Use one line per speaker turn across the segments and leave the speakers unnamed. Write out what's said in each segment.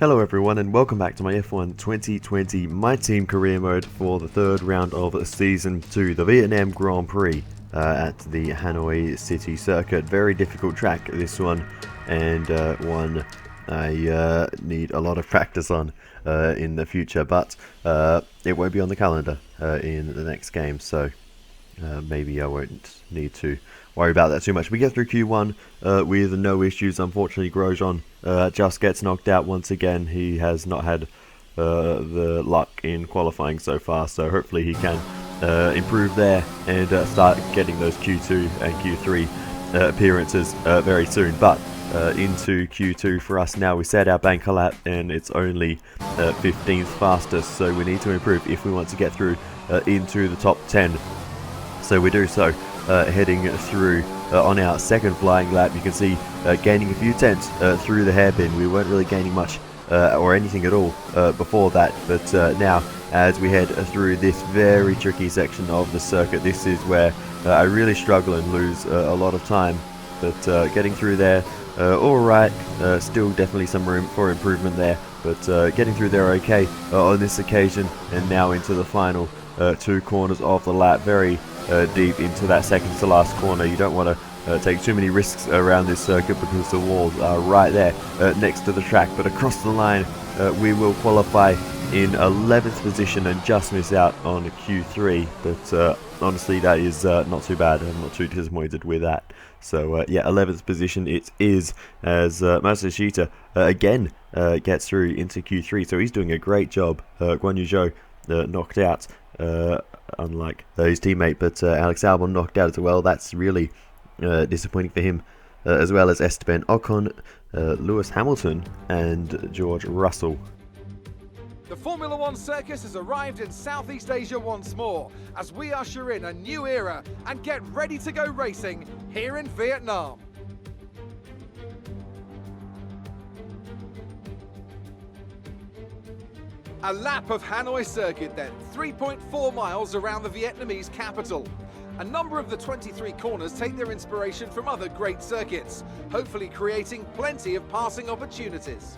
Hello everyone and welcome back to my F1 2020 My Team Career Mode for the third round of Season 2, the Vietnam Grand Prix at the Hanoi City Circuit. Very difficult track this one, and one I need a lot of practice on in the future, but it won't be on the calendar in the next game, so maybe I won't need to worry about that too much. We get through Q1 with no issues. Unfortunately, Grosjean just gets knocked out once again. He has not had the luck in qualifying so far, so hopefully he can improve there and start getting those Q2 and Q3 appearances very soon. But into Q2 for us now. We set our banker lap and it's only 15th fastest, so we need to improve if we want to get through into the top 10. So we do so, heading through on our second flying lap. You can see gaining a few tenths through the hairpin. We weren't really gaining much or anything at all before that, but now as we head through this very tricky section of the circuit, this is where I really struggle and lose a lot of time. But getting through there, alright, still definitely some room for improvement there, but getting through there okay on this occasion. And now into the final two corners of the lap, very deep into that second to last corner. You don't want to take too many risks around this circuit because the walls are right there next to the track. But across the line, we will qualify in 11th position and just miss out on Q3. But honestly, that is not too bad. I'm not too disappointed with that. So yeah, 11th position it is, as MATSUSHITA again gets through into Q3. So he's doing a great job. Guan Yu Zhou knocked out, unlike his teammate, but Alex Albon knocked out as well. That's really disappointing for him, as well as Esteban OCON, Lewis Hamilton and George Russell.
The Formula One circus has arrived in Southeast Asia once more, as we usher in a new era and get ready to go racing here in Vietnam. A lap of Hanoi circuit then, 3.4 miles around the Vietnamese capital. A number of the 23 corners take their inspiration from other great circuits, hopefully creating plenty of passing opportunities.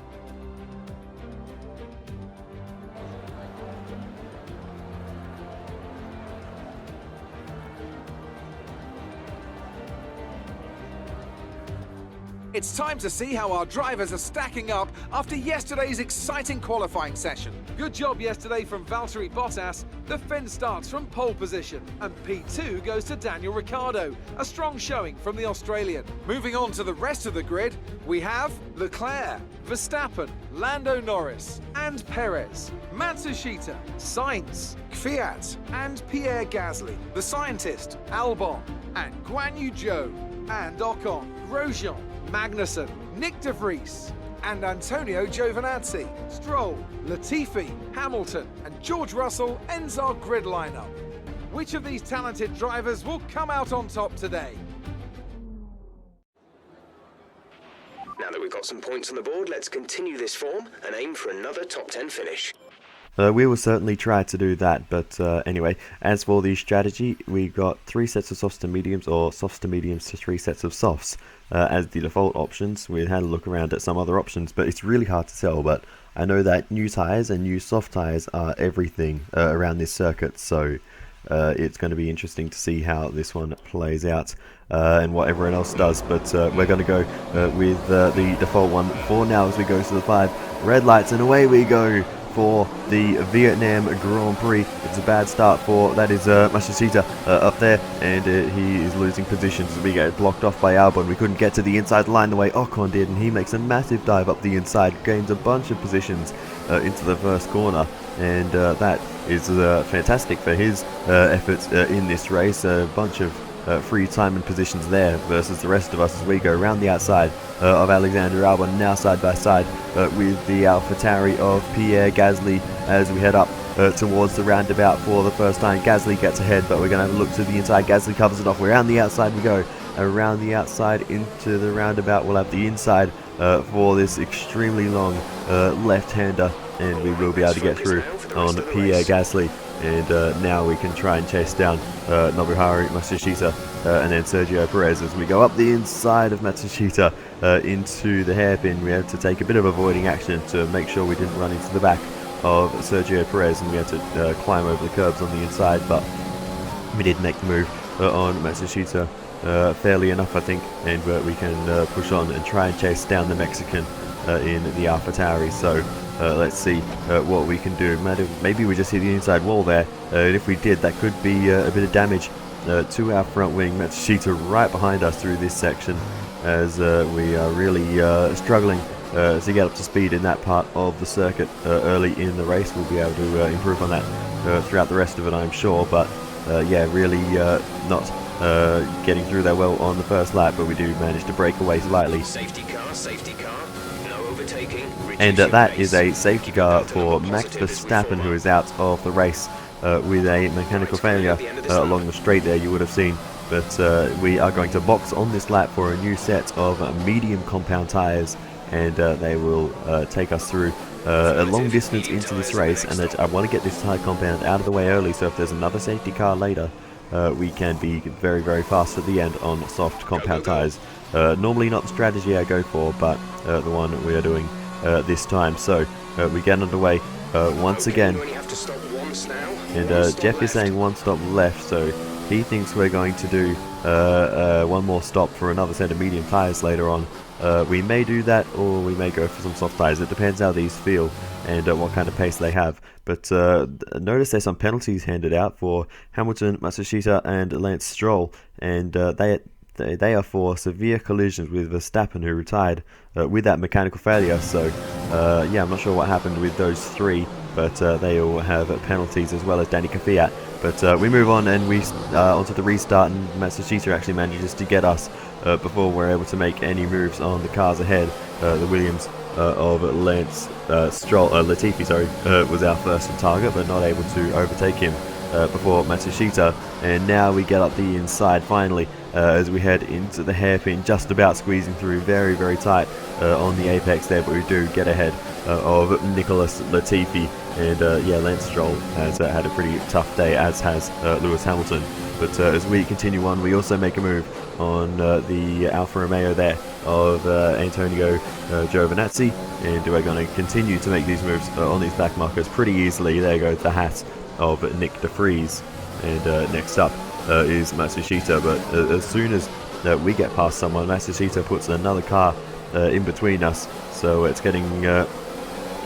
It's time to see how our drivers are stacking up after yesterday's exciting qualifying session. Good job yesterday from Valtteri Bottas. The Finn starts from pole position, and P2 goes to Daniel Ricciardo. A strong showing from the Australian. Moving on to the rest of the grid, we have Leclerc, Verstappen, Lando Norris, and Perez, Matsushita, Sainz, Kvyat, and Pierre Gasly. The scientist, Albon, and Guan Yu Zhou, and Ocon, Grosjean, Magnussen, Nick de Vries, and Antonio Giovinazzi. Stroll, Latifi, Hamilton, and George Russell ends our grid lineup. Which of these talented drivers will come out on top today?
Now that we've got some points on the board, let's continue this form and aim for another top 10 finish.
We will certainly try to do that, but anyway, as for the strategy, we got 3 sets of softs to mediums, or softs to mediums to 3 sets of softs as the default options. We had a look around at some other options, but it's really hard to tell. But I know that new tyres and new soft tyres are everything around this circuit, so it's going to be interesting to see how this one plays out and what everyone else does. But we're going to go with the default one for now as we go to the 5 red lights, and away we go for the Vietnam Grand Prix. It's a bad start for, that is MATSUSHITA up there, and he is losing positions as we get blocked off by Albon. We couldn't get to the inside line the way Ocon did, and he makes a massive dive up the inside, gains a bunch of positions into the first corner, and that is fantastic for his efforts in this race. A bunch of free time and positions there versus the rest of us as we go around the outside of Alexander Albon, now side by side with the AlphaTauri of Pierre Gasly as we head up towards the roundabout for the first time. Gasly gets ahead, but we're going to have a look to the inside. Gasly covers it off. Around the outside we go, around the outside into the roundabout. We'll have the inside for this extremely long left-hander, and we will be able to get through on Pierre Gasly. And now we can try and chase down Nobuharu, MATSUSHITA, and then Sergio Perez. As we go up the inside of Matsushita into the hairpin, we had to take a bit of avoiding action to make sure we didn't run into the back of Sergio Perez, and we had to climb over the curbs on the inside, but we did make the move on Matsushita fairly enough, I think, and we can push on and try and chase down the Mexican in the AlphaTauri. So let's see what we can do. Maybe we just hit the inside wall there, and if we did, that could be a bit of damage to our front wing. Matsushita right behind us through this section, as we are really struggling to get up to speed in that part of the circuit early in the race. We'll be able to improve on that throughout the rest of it, I'm sure, but yeah, really not getting through there well on the first lap, but we do manage to break away slightly.
Safety car, no overtaking.
And that is a safety car for Max Verstappen, who is out of the race with a mechanical failure along the straight there, you would have seen. But we are going to box on this lap for a new set of medium compound tyres, and they will take us through a long distance into this race. And I want to get this tyre compound out of the way early, so if there's another safety car later, we can be very, very fast at the end on soft compound tyres. Normally not the strategy I go for, but the one we are doing this time. So we get underway once again, and Jeff is saying one stop left, so he thinks we're going to do one more stop for another set of medium tyres later on. We may do that, or we may go for some soft tyres. It depends how these feel and what kind of pace they have. But notice there's some penalties handed out for Hamilton, Matsushita and Lance Stroll, and they are for severe collisions with Verstappen, who retired with that mechanical failure. So yeah, I'm not sure what happened with those three, but they all have penalties, as well as Danny Kvyat. But we move on, and we onto the restart, and Matsushita actually manages to get us before we're able to make any moves on the cars ahead. The Williams of Lance Latifi, was our first target, but not able to overtake him before Matsushita. And now we get up the inside finally, as we head into the hairpin, just about squeezing through, very, very tight on the apex there, but we do get ahead of Nicholas Latifi. And yeah, Lance Stroll has had a pretty tough day, as has Lewis Hamilton. But as we continue on, we also make a move on the Alfa Romeo there of Antonio Giovinazzi, and we're going to continue to make these moves on these back markers pretty easily. There goes the hat of Nick de Vries, and next up is Matsushita. But as soon as we get past someone, Matsushita puts another car in between us, so it's getting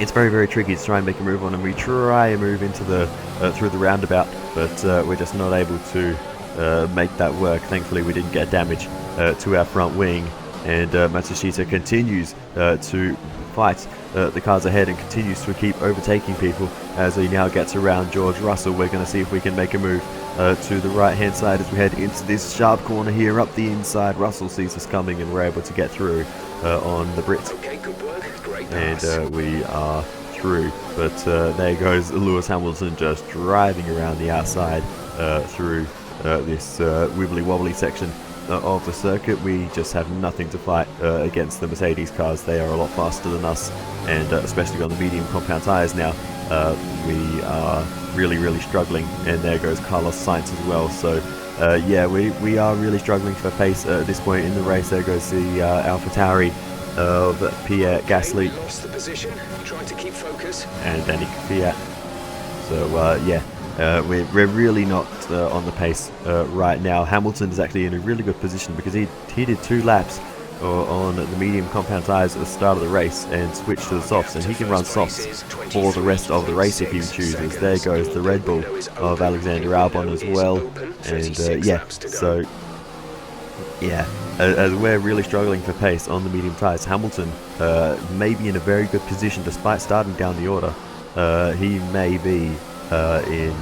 it's very, very tricky to try and make a move on, and we try and move into the through the roundabout, but we're just not able to make that work. Thankfully, we didn't get damage to our front wing, and Matsushita continues to fight the cars ahead and continues to keep overtaking people as he now gets around George Russell. We're going to see if we can make a move to the right hand side as we head into this sharp corner here up the inside. Russell sees us coming, and we're able to get through on the Brit.
Okay, good work. Great
pass. And we are through, but there goes Lewis Hamilton just driving around the outside through this wibbly wobbly section of the circuit. We just have nothing to fight against the Mercedes cars. They are a lot faster than us, and especially on the medium compound tyres now, we are really, really struggling. And there goes Carlos Sainz as well. So yeah, we are really struggling for pace at this point in the race. There goes the AlphaTauri of Pierre Gasly,
lost the position, trying to keep focus,
and Danny Kvyat. So yeah, we're really not on the pace right now. Hamilton is actually in a really good position because he did 2 laps on the medium compound tyres at the start of the race and switched to the softs, and he can run softs for the rest of the race if he chooses. There goes the Red Bull of Alexander Albon as well, and yeah, so yeah, as we're really struggling for pace on the medium tyres, Hamilton may be in a very good position despite starting down the order. He may be in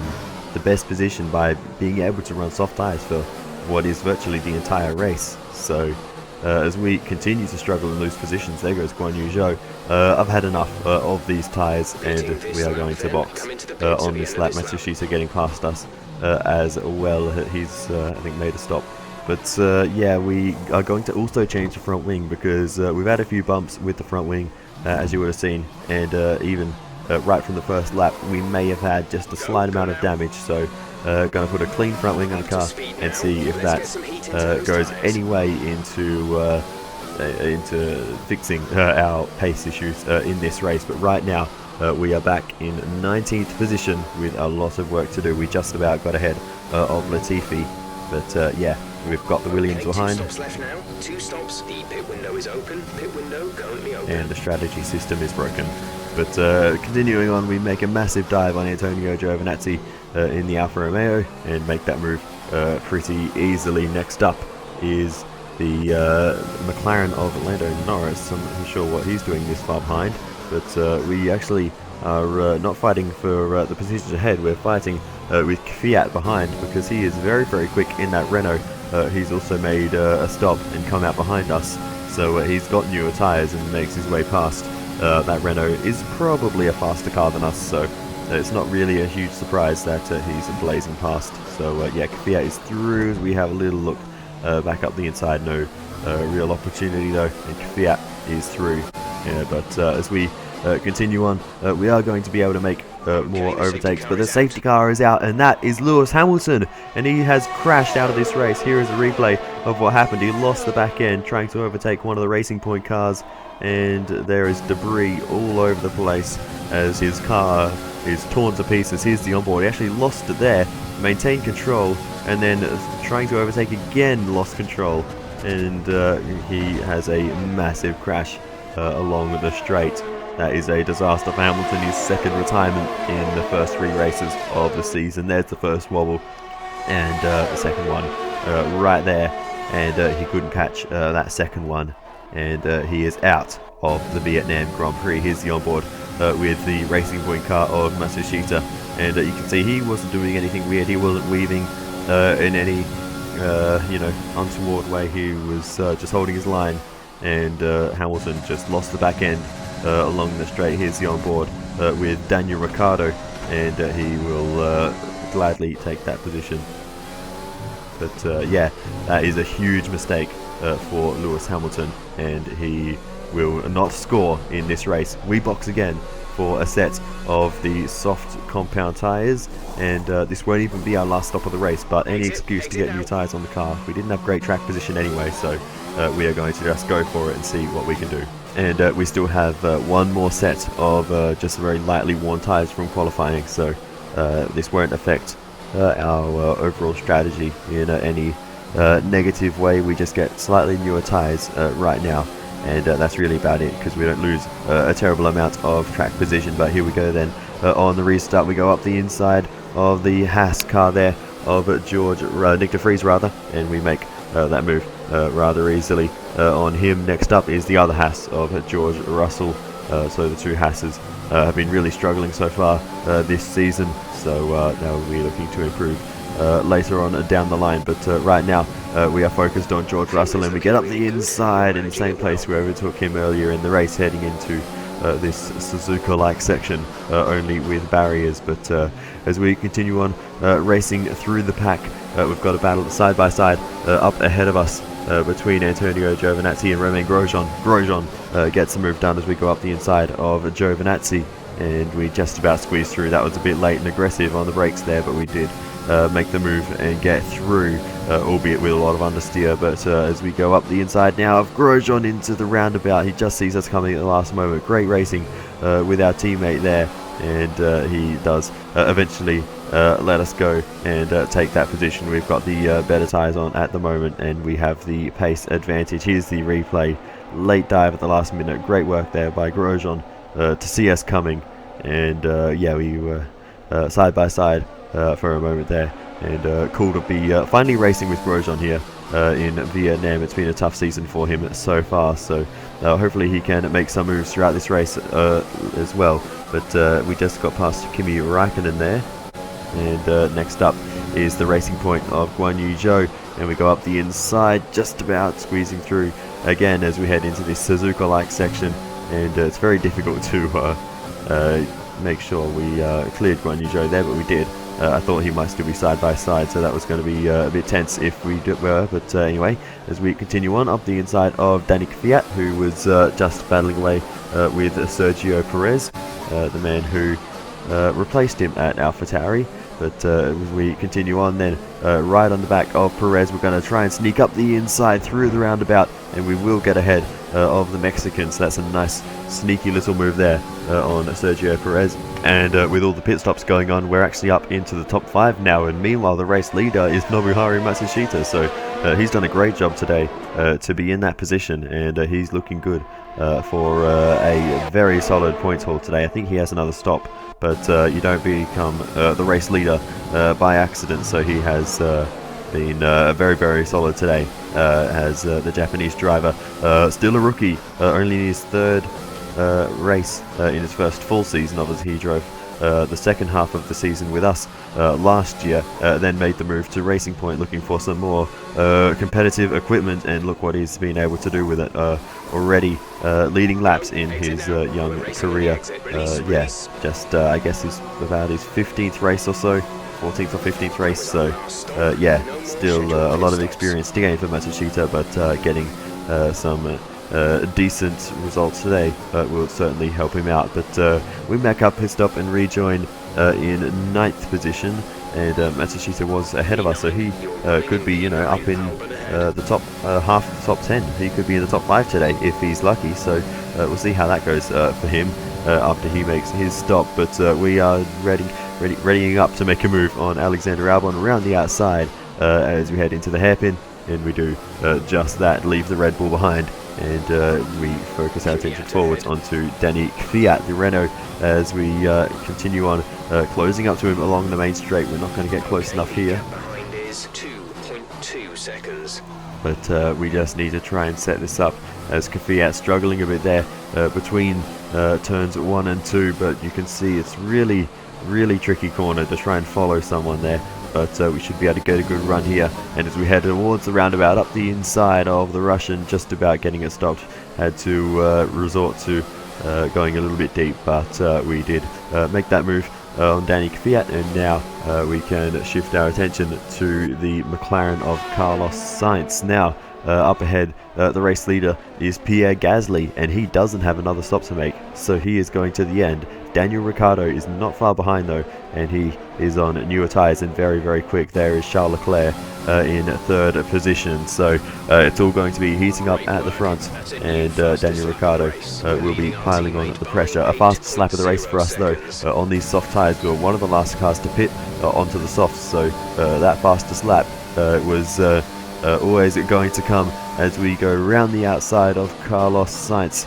the best position by being able to run soft tyres for what is virtually the entire race. So as we continue to struggle and lose positions, there goes Guan Yu Zhou. I've had enough of these tyres, and we are going to box on this lap. Matsushita getting past us as well. He's I think made a stop. But yeah, we are going to also change the front wing because we've had a few bumps with the front wing, as you would have seen, and even right from the first lap we may have had just a slight amount of damage. So Going to put a clean front wing on the car and see if that goes any way into fixing our pace issues in this race. But right now we are back in 19th position with a lot of work to do. We just about got ahead of Latifi, but yeah, we've got the Williams behind.
2 stops left now. 2 stops. The pit window is open. Pit window currently open.
And the strategy system is broken. But continuing on, we make a massive dive on Antonio Giovinazzi in the Alfa Romeo and make that move pretty easily. Next up is the McLaren of Lando Norris. I'm not sure what he's doing this far behind, but we actually are not fighting for the positions ahead. We're fighting with Fiat behind because he is very, very quick in that Renault. He's also made a stop and come out behind us, so he's got newer tyres and makes his way past. That Renault is probably a faster car than us, so it's not really a huge surprise that he's blazing past. So yeah, Fiat is through. We have a little look back up the inside. No real opportunity though, and Fiat is through. Yeah, but as we continue on, we are going to be able to make more overtakes, but the safety car is out, and that is Lewis Hamilton, and he has crashed out of this race. Here is a replay of what happened. He lost the back end trying to overtake one of the Racing Point cars, and there is debris all over the place as his car is torn to pieces. Here's the onboard. He actually lost it there, maintained control, and then trying to overtake again, lost control, and he has a massive crash along the straight. That is a disaster for Hamilton, his second retirement in the first 3 races of the season. There's the first wobble, and the second one right there, and he couldn't catch that second one, and he is out of the Vietnam Grand Prix. Here's the onboard with the Racing Point car of Matsushita, and you can see he wasn't doing anything weird. He wasn't weaving in any you know, untoward way. He was just holding his line, and Hamilton just lost the back end along the straight. Here's the onboard with Daniel Ricciardo, and he will gladly take that position. But yeah, that is a huge mistake for Lewis Hamilton, and he will not score in this race. We box again for a set of the soft compound tyres, and this won't even be our last stop of the race, but any excuse to get new tyres on the car. We didn't have great track position anyway, so we are going to just go for it and see what we can do. And we still have one more set of just very lightly worn tyres from qualifying, so this won't affect our overall strategy in any negative way. We just get slightly newer tyres right now, and that's really about it, because we don't lose a terrible amount of track position. But here we go then. On the restart, we go up the inside of the Haas car there of Nick de Vries rather, and we make that move rather easily on him. Next up is the other Haas of George Russell. So the two Haas's have been really struggling so far this season, so they'll be looking to improve later on down the line. But right now we are focused on George Russell, and we get up the inside in the same place we overtook him earlier in the race, heading into this Suzuka-like section, only with barriers. But as we continue on racing through the pack, we've got a battle side by side up ahead of us between Antonio Giovinazzi and Romain Grosjean. Grosjean gets the move done as we go up the inside of Giovinazzi, and we just about squeezed through. That was a bit late and aggressive on the brakes there, but we did make the move and get through, albeit with a lot of understeer. But as we go up the inside now of Grosjean into the roundabout, he just sees us coming at the last moment. Great racing with our teammate there, and he does eventually let us go and take that position. We've got the better tyres on at the moment, and we have the pace advantage. Here's the replay. Late dive at the last minute. Great work there by Grosjean to see us coming, and yeah, we were side by side for a moment there, and cool to be finally racing with Grosjean here in Vietnam. It's been a tough season for him so far, so hopefully he can make some moves throughout this race as well. But we just got past Kimi Räikkönen there, and next up is the Racing Point of Guan Yu Zhou, and we go up the inside, just about squeezing through again as we head into this Suzuka-like section, and it's very difficult to make sure we cleared Guan Yu Zhou there, but we did. I thought he might still be side by side, so that was going to be a bit tense if we were. But anyway, as we continue on up the inside of Daniel Kvyat, who was just battling away with Sergio Perez, the man who replaced him at AlphaTauri. But as we continue on then, right on the back of Perez, we're going to try and sneak up the inside through the roundabout, and we will get ahead of the Mexicans. That's a nice sneaky little move there on Sergio Perez. And with all the pit stops going on, we're actually up into the top 5 now, and meanwhile the race leader is Nobuharu Matsushita, so he's done a great job today to be in that position, and he's looking good for a very solid points haul today. I think he has another stop, but you don't become the race leader by accident, so he has been very, very solid today as the Japanese driver. Still a rookie, only in his 3rd race in his first full season. Obviously he drove the second half of the season with us last year, then made the move to Racing Point looking for some more competitive equipment, and look what he's been able to do with it already, leading laps in his young career. Yeah, just I guess he's about his 15th race or so, 14th or 15th race, so yeah, still a lot of experience to gain for Matsushita, but getting some decent results today will certainly help him out. But we back up, pit stop, and rejoin in 9th position, and Matsushita was ahead of us, so he could be, you know, up in the top half of the top 10. He could be in the top 5 today if he's lucky, so we'll see how that goes for him after he makes his stop. But we are readying up to make a move on Alexander Albon around the outside as we head into the hairpin, and we do just that, leave the Red Bull behind, and we focus our attention forwards onto Danny Kvyat, the Renault, as we continue on closing up to him along the main straight. We're not going to get close enough here,
Behind is 2.2 seconds.
but we just need to try and set this up, as Kvyat struggling a bit there between turns 1 and 2, but you can see it's really tricky corner to try and follow someone there. But we should be able to get a good run here, and as we head towards the roundabout up the inside of the Russian, just about getting it stopped, had to resort to going a little bit deep, but we did make that move on Danny Kvyat, and now we can shift our attention to the McLaren of Carlos Sainz. Now up ahead, the race leader is Pierre Gasly, and he doesn't have another stop to make, so he is going to the end. Daniel Ricciardo is not far behind though, and he is on newer tyres and very quick. There is Charles Leclerc in 3rd position, so it's all going to be heating up at the front, and Daniel Ricciardo will be piling on the pressure. A fast lap of the race for us though on these soft tyres. We were one of the last cars to pit onto the softs, so that fastest lap was always going to come as we go around the outside of Carlos Sainz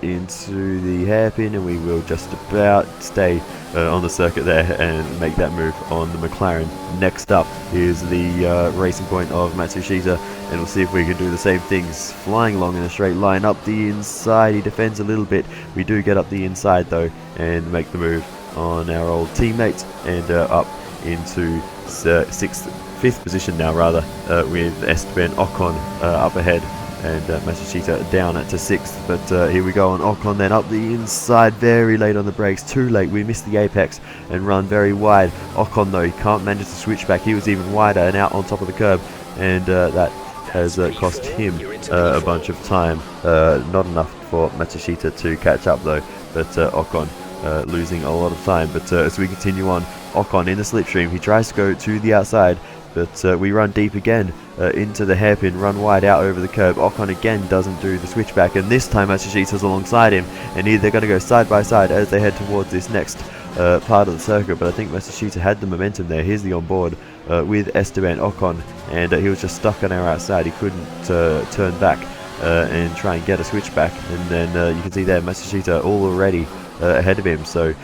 into the hairpin, and we will just about stay on the circuit there and make that move on the McLaren. Next up is the Racing Point of Matsushita, and we'll see if we can do the same things, flying along in a straight line up the inside. He defends a little bit. We do get up the inside though and make the move on our old teammate, and up into 5th position now rather, with Esteban Ocon up ahead, and Matsushita down to 6th. But here we go on Ocon then up the inside, very late on the brakes, too late. We missed the apex and run very wide. Ocon though, he can't manage to switch back. He was even wider and out on top of the curb, and that has cost him a bunch of time. Not enough for Matsushita to catch up though, but Ocon losing a lot of time. But as we continue on, Ocon in the slipstream, he tries to go to the outside, but we run deep again into the hairpin, run wide out over the curb. Ocon again doesn't do the switchback, and this time Matsushita's alongside him, and they're going to go side by side as they head towards this next part of the circuit. But I think Matsushita had the momentum there. Here's the onboard with Esteban Ocon, and he was just stuck on our outside. He couldn't turn back and try and get a switchback, and then you can see there Matsushita already ahead of him. So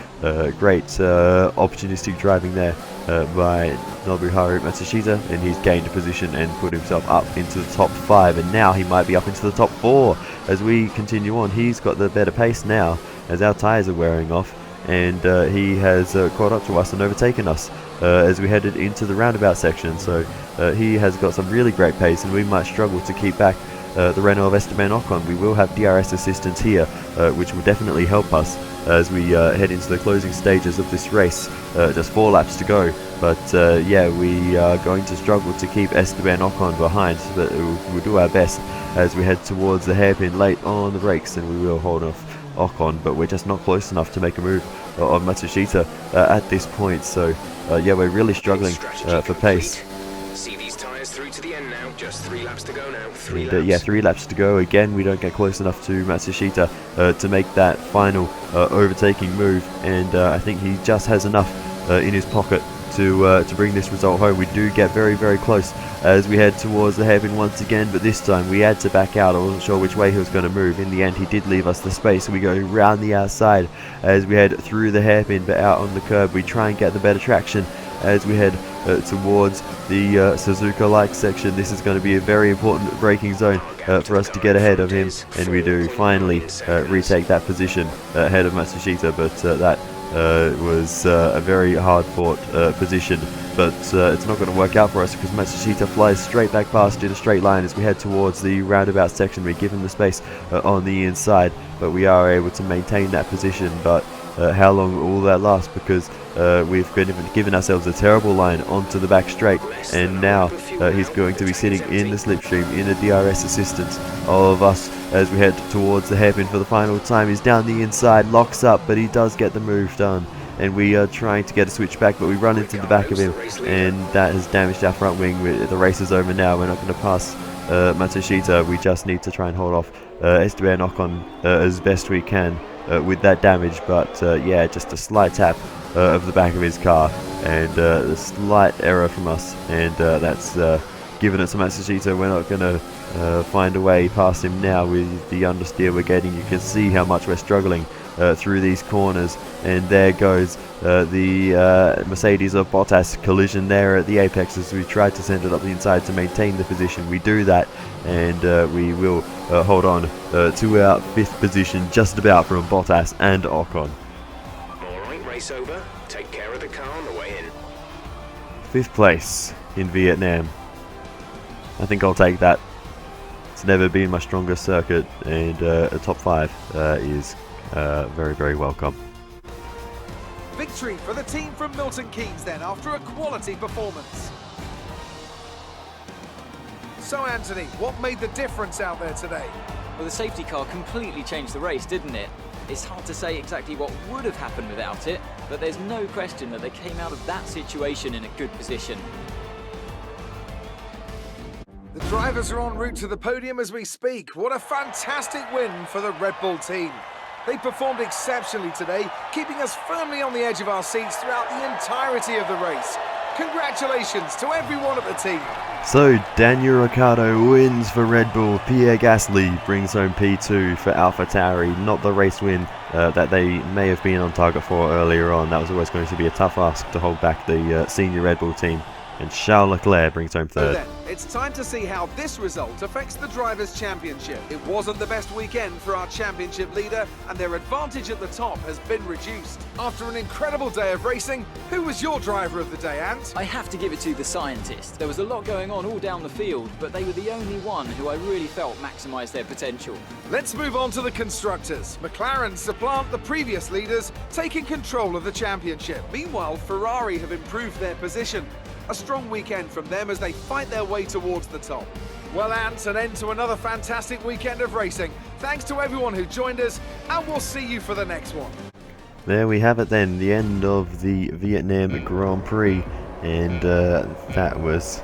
great opportunistic driving there by Nobuharu Matsushita, and he's gained a position and put himself up into the top 5, and now he might be up into the top 4 as we continue on. He's got the better pace now as our tyres are wearing off, and he has caught up to us and overtaken us as we headed into the roundabout section. So he has got some really great pace, and we might struggle to keep back the Renault of Esteban Ocon. We will have DRS assistance here, which will definitely help us as we head into the closing stages of this race. Just 4 laps to go, but yeah, we are going to struggle to keep Esteban Ocon behind, but we'll do our best as we head towards the hairpin late on the brakes, and we will hold off Ocon, but we're just not close enough to make a move on Matsushita at this point. So yeah, we're really struggling for pace.
See these tyres through to the end now. Just 3 laps to go now. 3 laps.
Yeah, 3 laps to go. Again, we don't get close enough to Matsushita to make that final overtaking move, and I think he just has enough in his pocket to bring this result home. We do get very, very close as we head towards the hairpin once again, but this time we had to back out. I wasn't sure which way he was going to move. In the end, he did leave us the space, so we go round the outside as we head through the hairpin, but out on the curb we try and get the better traction as we head towards the Suzuka-like section. This is going to be a very important braking zone for us to get ahead of him, and we do finally retake that position ahead of Matsushita, but that was a very hard-fought position, but it's not going to work out for us because Matsushita flies straight back past in a straight line as we head towards the roundabout section. We give him the space on the inside, but we are able to maintain that position. But how long will that last? Because we've given ourselves a terrible line onto the back straight, and now he's going to be sitting in the slipstream in the DRS assistance of us as we head towards the hairpin for the final time. He's down the inside, locks up, but he does get the move done, and we are trying to get a switch back, but we run into the back of him, and that has damaged our front wing. The race is over now. We're not going to pass Matsushita. We just need to try and hold off Esteban OCON as best we can with that damage, but yeah, just a slight tap of the back of his car, and a slight error from us, and that's given it to Matsushita. We're not going to find a way past him now with the understeer we're getting. You can see how much we're struggling through these corners, and there goes the Mercedes of Bottas. Collision there at the apex as we tried to send it up the inside to maintain the position. We do that, and we will hold on to our 5th position just about from Bottas and Ocon.
Alright, race over. Take care of the car on the way in.
5th place in Vietnam. I think I'll take that. It's never been my strongest circuit, and a top 5 is very, very welcome.
Victory for the team from Milton Keynes then, after a quality performance. So Anthony, what made the difference out there today?
Well, the safety car completely changed the race, didn't it? It's hard to say exactly what would have happened without it, but there's no question that they came out of that situation in a good position.
The drivers are en route to the podium as we speak. What a fantastic win for the Red Bull team. They performed exceptionally today, keeping us firmly on the edge of our seats throughout the entirety of the race. Congratulations to everyone at the team.
So Daniel Ricciardo wins for Red Bull. Pierre Gasly brings home P2 for AlphaTauri. Not the race win that they may have been on target for earlier on. That was always going to be a tough ask to hold back the senior Red Bull team. And Charles Leclerc brings home 3rd.
So then, it's time to see how this result affects the Drivers' Championship. It wasn't the best weekend for our championship leader, and their advantage at the top has been reduced. After an incredible day of racing, who was your driver of the day, Ant?
I have to give it to the scientist. There was a lot going on all down the field, but they were the only one who I really felt maximised their potential.
Let's move on to the constructors. McLaren supplant the previous leaders, taking control of the championship. Meanwhile, Ferrari have improved their position. A strong weekend from them as they fight their way towards the top. Well, Ant, an end to another fantastic weekend of racing. Thanks to everyone who joined us, and we'll see you for the next one.
There we have it then, the end of the Vietnam Grand Prix, and that was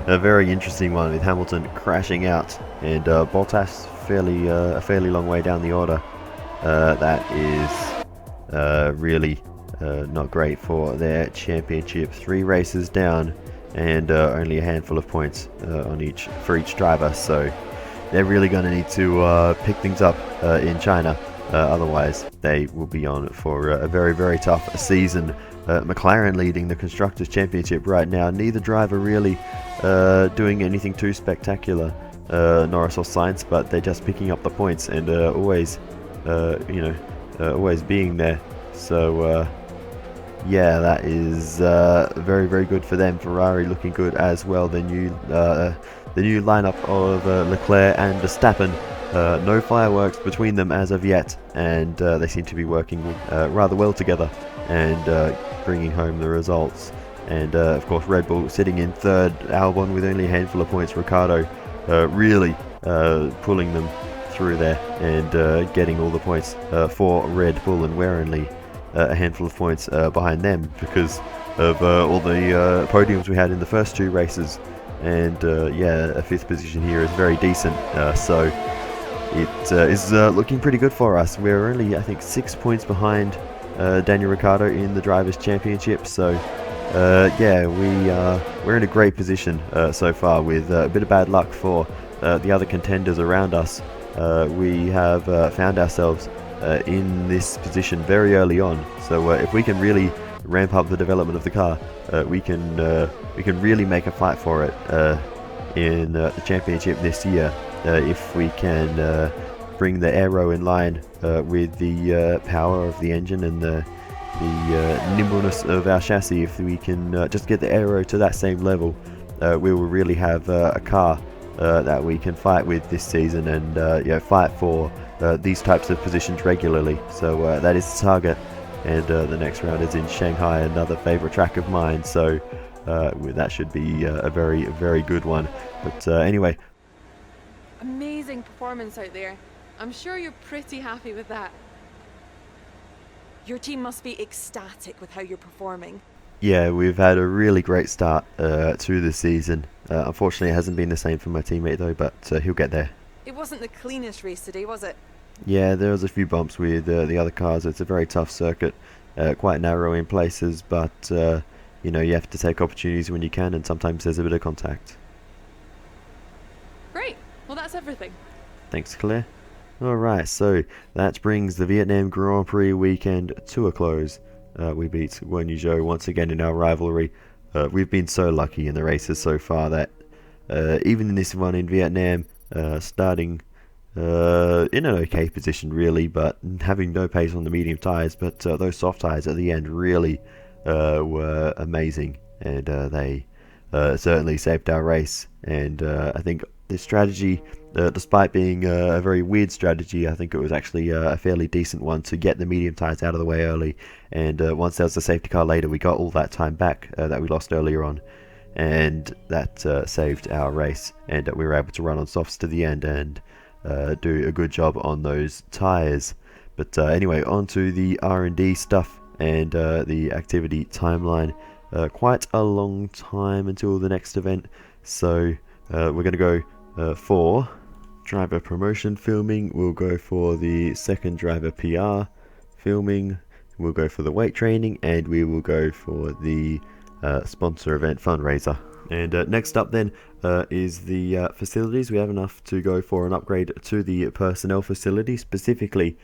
a very interesting one with Hamilton crashing out, and Bottas a fairly long way down the order. That is really not great for their championship. 3 races down, and only a handful of points for each driver, so they're really going to need to pick things up in China. Otherwise they will be on for a very, very tough season. McLaren leading the Constructors' Championship right now. Neither driver really doing anything too spectacular, Norris or Sainz, but they're just picking up the points and always being there. So yeah, that is very, very good for them. Ferrari looking good as well. The new lineup of Leclerc and Verstappen. No fireworks between them as of yet, and they seem to be working rather well together and bringing home the results. And of course, Red Bull sitting in 3rd, Albon with only a handful of points. Ricciardo really pulling them through there and getting all the points for Red Bull, and we're only a handful of points behind them because of all the podiums we had in the first 2 races. And yeah, a 5th position here is very decent, so it is looking pretty good for us. We're only, I think, 6 points behind Daniel Ricciardo in the Drivers' Championship, so yeah, we're in a great position so far. With a bit of bad luck for the other contenders around us, we have found ourselves in this position very early on. So if we can really ramp up the development of the car, we can really make a fight for it in the championship this year, if we can bring the aero in line with the power of the engine and the nimbleness of our chassis. If we can just get the aero to that same level, we will really have a car that we can fight with this season, and yeah, fight for these types of positions regularly. So that is the target, and the next round is in Shanghai, another favourite track of mine, so that should be a very, very good one. But anyway.
Amazing performance out there. I'm sure you're pretty happy with that.
Your team must be ecstatic with how you're performing.
Yeah, we've had a really great start to the season. Unfortunately, it hasn't been the same for my teammate though, but he'll get there.
It wasn't the cleanest race today, was it?
Yeah, there was a few bumps with the other cars. It's a very tough circuit, quite narrow in places, but you know, you have to take opportunities when you can, and sometimes there's a bit of contact.
Great. Well, that's everything.
Thanks, Claire. Alright, so that brings the Vietnam Grand Prix weekend to a close. We beat Guanyu once again in our rivalry. We've been so lucky in the races so far that even in this one in Vietnam, starting in an okay position really, but having no pace on the medium tyres, but those soft tyres at the end really were amazing, and they certainly saved our race. And I think this strategy, despite being a very weird strategy, I think it was actually a fairly decent one to get the medium tyres out of the way early, and once there was a safety car later, we got all that time back that we lost earlier on, and that saved our race, and we were able to run on softs to the end and do a good job on those tyres. But anyway, on to the R&D stuff and the activity timeline. Quite a long time until the next event, so we're going to go for driver promotion filming, we'll go for the second driver PR filming, we'll go for the weight training, and we will go for the sponsor event fundraiser. And next up then is the facilities. We have enough to go for an upgrade to the personnel facility, specifically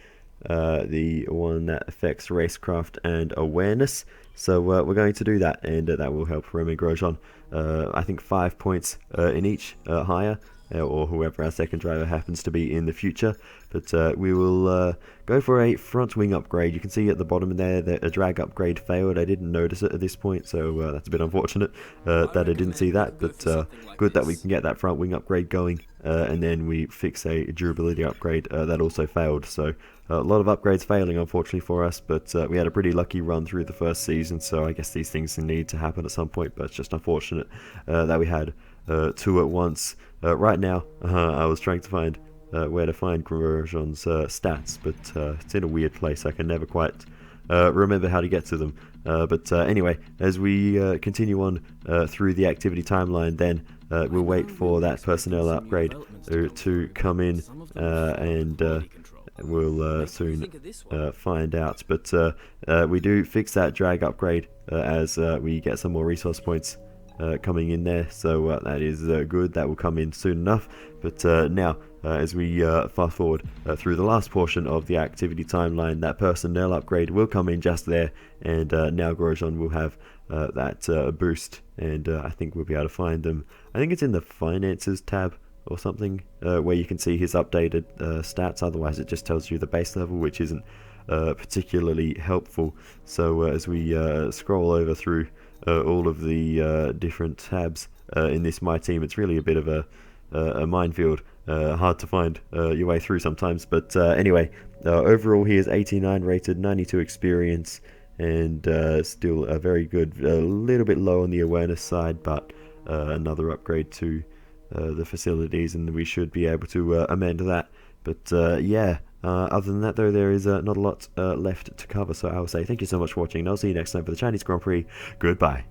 the one that affects racecraft and awareness. So we're going to do that, and that will help Romain Grosjean, I think 5 points in each higher, or whoever our second driver happens to be in the future. But we will go for a front wing upgrade. You can see at the bottom there that a drag upgrade failed. I didn't notice it at this point, so that's a bit unfortunate that I didn't see that, but good that we can get that front wing upgrade going, and then we fix a durability upgrade that also failed. So a lot of upgrades failing, unfortunately for us, but we had a pretty lucky run through the first season, so I guess these things need to happen at some point, but it's just unfortunate that we had two at once. Right now, I was trying to find where to find Grosjean's stats, but it's in a weird place. I can never quite remember how to get to them. But anyway, as we continue on through the activity timeline, then we'll wait for that personnel upgrade to come in, and we'll soon find out. But we do fix that drag upgrade as we get some more resource points coming in there, so that is good. That will come in soon enough. But now, as we fast forward through the last portion of the activity timeline, that personnel upgrade will come in just there, and now Grosjean will have that boost, and I think we'll be able to find them. I think it's in the finances tab or something, where you can see his updated stats. Otherwise it just tells you the base level, which isn't particularly helpful. So as we scroll over through all of the different tabs in this My Team, it's really a bit of a minefield, hard to find your way through sometimes. But anyway, overall he is 89 rated, 92 experience, and still a very good, a little bit low on the awareness side, but another upgrade to the facilities, and we should be able to amend that But yeah, other than that though, there is not a lot left to cover, so I will say thank you so much for watching, and I'll see you next time for the Chinese Grand Prix. Goodbye.